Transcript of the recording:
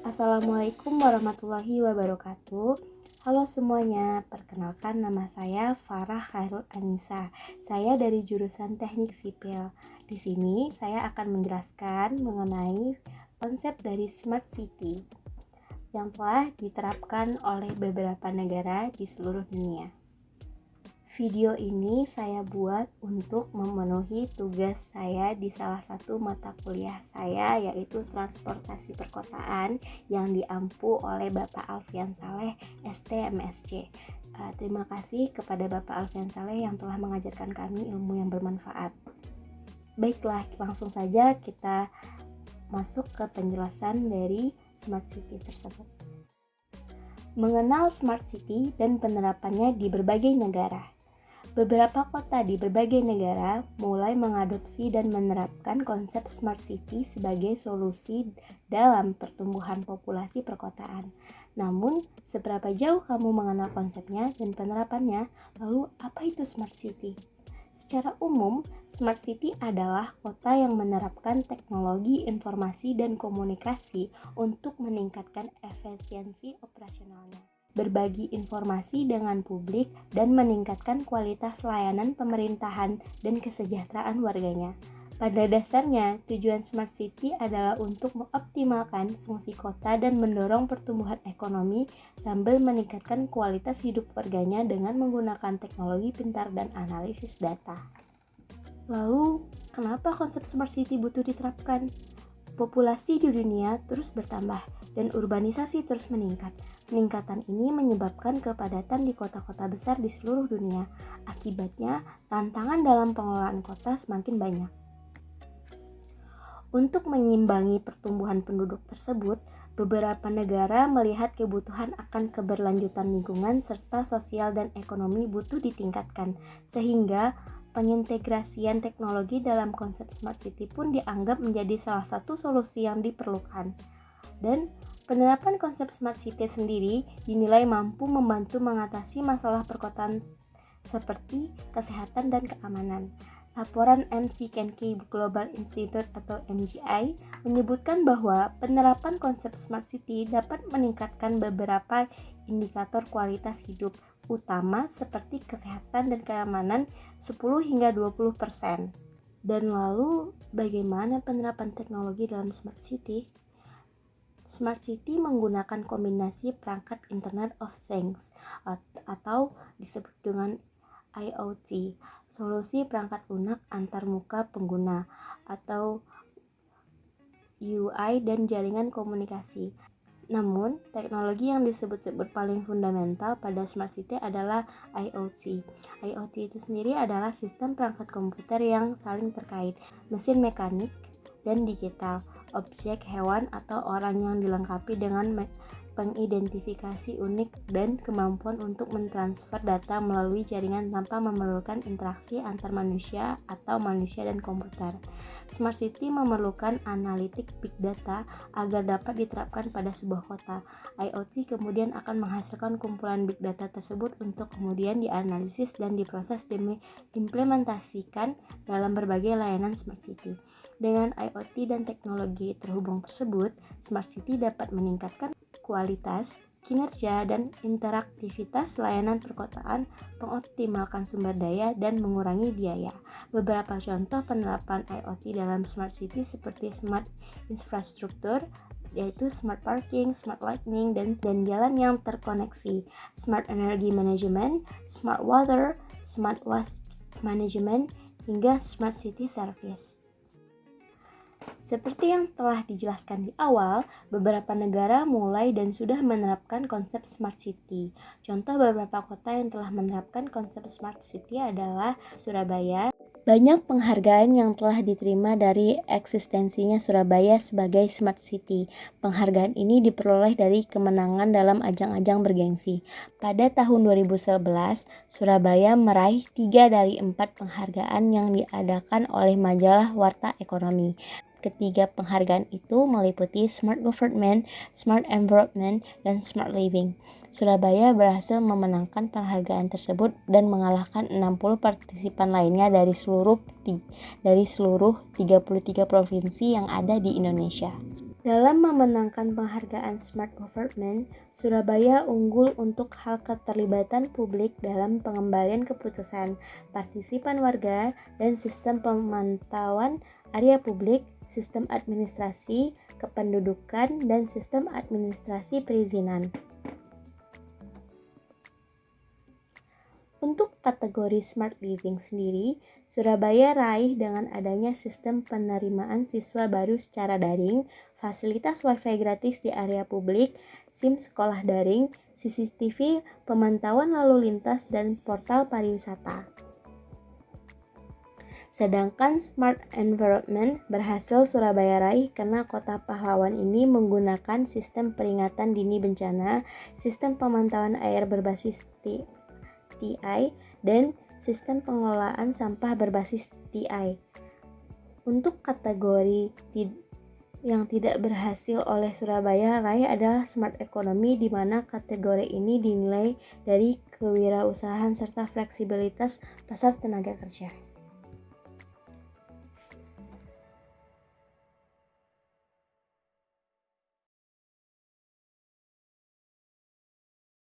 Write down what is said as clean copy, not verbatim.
Assalamualaikum warahmatullahi wabarakatuh. Halo semuanya, perkenalkan nama saya Farah Khairul Anissa. Saya dari jurusan Teknik Sipil. Di sini saya akan menjelaskan mengenai konsep dari Smart City yang telah diterapkan oleh beberapa negara di seluruh dunia. Video ini saya buat untuk memenuhi tugas saya di salah satu mata kuliah saya, yaitu transportasi perkotaan yang diampu oleh Bapak Alfian Saleh, ST-MSc. Terima kasih kepada Bapak Alfian Saleh yang telah mengajarkan kami ilmu yang bermanfaat. Baiklah, langsung saja kita masuk ke penjelasan dari Smart City tersebut. Mengenal Smart City dan penerapannya di berbagai negara. Beberapa kota di berbagai negara mulai mengadopsi dan menerapkan konsep Smart City sebagai solusi dalam pertumbuhan populasi perkotaan. Namun, seberapa jauh kamu mengenal konsepnya dan penerapannya? Lalu, apa itu Smart City? Secara umum, Smart City adalah kota yang menerapkan teknologi informasi dan komunikasi untuk meningkatkan efisiensi operasionalnya, berbagi informasi dengan publik, dan meningkatkan kualitas layanan pemerintahan dan kesejahteraan warganya. Pada dasarnya, tujuan Smart City adalah untuk mengoptimalkan fungsi kota dan mendorong pertumbuhan ekonomi sambil meningkatkan kualitas hidup warganya dengan menggunakan teknologi pintar dan analisis data. Lalu, kenapa konsep Smart City butuh diterapkan? Populasi di dunia terus bertambah dan urbanisasi terus meningkat. Peningkatan ini menyebabkan kepadatan di kota-kota besar di seluruh dunia. Akibatnya, tantangan dalam pengelolaan kota semakin banyak. Untuk mengimbangi pertumbuhan penduduk tersebut, beberapa negara melihat kebutuhan akan keberlanjutan lingkungan serta sosial dan ekonomi butuh ditingkatkan, sehingga pengintegrasian teknologi dalam konsep Smart City pun dianggap menjadi salah satu solusi yang diperlukan. Dan penerapan konsep Smart City sendiri dinilai mampu membantu mengatasi masalah perkotaan seperti kesehatan dan keamanan. Laporan McKinsey Global Institute atau MGI menyebutkan bahwa penerapan konsep Smart City dapat meningkatkan beberapa indikator kualitas hidup utama seperti kesehatan dan keamanan 10 hingga 20%. Dan lalu, bagaimana penerapan teknologi dalam Smart City? Smart City menggunakan kombinasi perangkat Internet of Things atau disebut dengan IoT, solusi perangkat lunak antarmuka pengguna atau UI dan jaringan komunikasi. Namun, teknologi yang disebut-sebut paling fundamental pada Smart City adalah IoT. IoT itu sendiri adalah sistem perangkat komputer yang saling terkait, mesin mekanik dan digital, objek, hewan, atau orang yang dilengkapi dengan pengidentifikasi unik dan kemampuan untuk mentransfer data melalui jaringan tanpa memerlukan interaksi antar manusia atau manusia dan komputer. Smart City memerlukan analitik big data agar dapat diterapkan pada sebuah kota. IoT kemudian akan menghasilkan kumpulan big data tersebut untuk kemudian dianalisis dan diproses demi diimplementasikan dalam berbagai layanan Smart City. Dengan IoT dan teknologi terhubung tersebut, Smart City dapat meningkatkan kualitas, kinerja, dan interaktivitas layanan perkotaan, mengoptimalkan sumber daya, dan mengurangi biaya. Beberapa contoh penerapan IoT dalam Smart City seperti Smart Infrastruktur, yaitu Smart Parking, Smart Lighting, dan jalan yang terkoneksi, Smart Energy Management, Smart Water, Smart Waste Management, hingga Smart City Service. Seperti yang telah dijelaskan di awal, beberapa negara mulai dan sudah menerapkan konsep Smart City. Contoh beberapa kota yang telah menerapkan konsep Smart City adalah Surabaya. Banyak penghargaan yang telah diterima dari eksistensinya Surabaya sebagai Smart City. Penghargaan ini diperoleh dari kemenangan dalam ajang-ajang bergengsi. Pada tahun 2011, Surabaya meraih 3 dari 4 penghargaan yang diadakan oleh majalah Warta Ekonomi. Ketiga penghargaan itu meliputi Smart Government, Smart Environment, dan Smart Living. Surabaya berhasil memenangkan penghargaan tersebut dan mengalahkan 60 partisipan lainnya dari seluruh 33 provinsi yang ada di Indonesia. Dalam memenangkan penghargaan Smart Government, Surabaya unggul untuk hal keterlibatan publik dalam pengembalian keputusan, partisipan warga, dan sistem pemantauan area publik, sistem administrasi kependudukan, dan sistem administrasi perizinan. Untuk kategori Smart Living sendiri, Surabaya raih dengan adanya sistem penerimaan siswa baru secara daring, fasilitas WiFi gratis di area publik, SIM sekolah daring, CCTV pemantauan lalu lintas, dan portal pariwisata. Sedangkan Smart Environment berhasil Surabaya raih karena Kota Pahlawan ini menggunakan sistem peringatan dini bencana, sistem pemantauan air berbasis TI, dan sistem pengelolaan sampah berbasis TI. Untuk kategori yang tidak berhasil oleh Surabaya raih adalah Smart Economy, di mana kategori ini dinilai dari kewirausahaan serta fleksibilitas pasar tenaga kerja.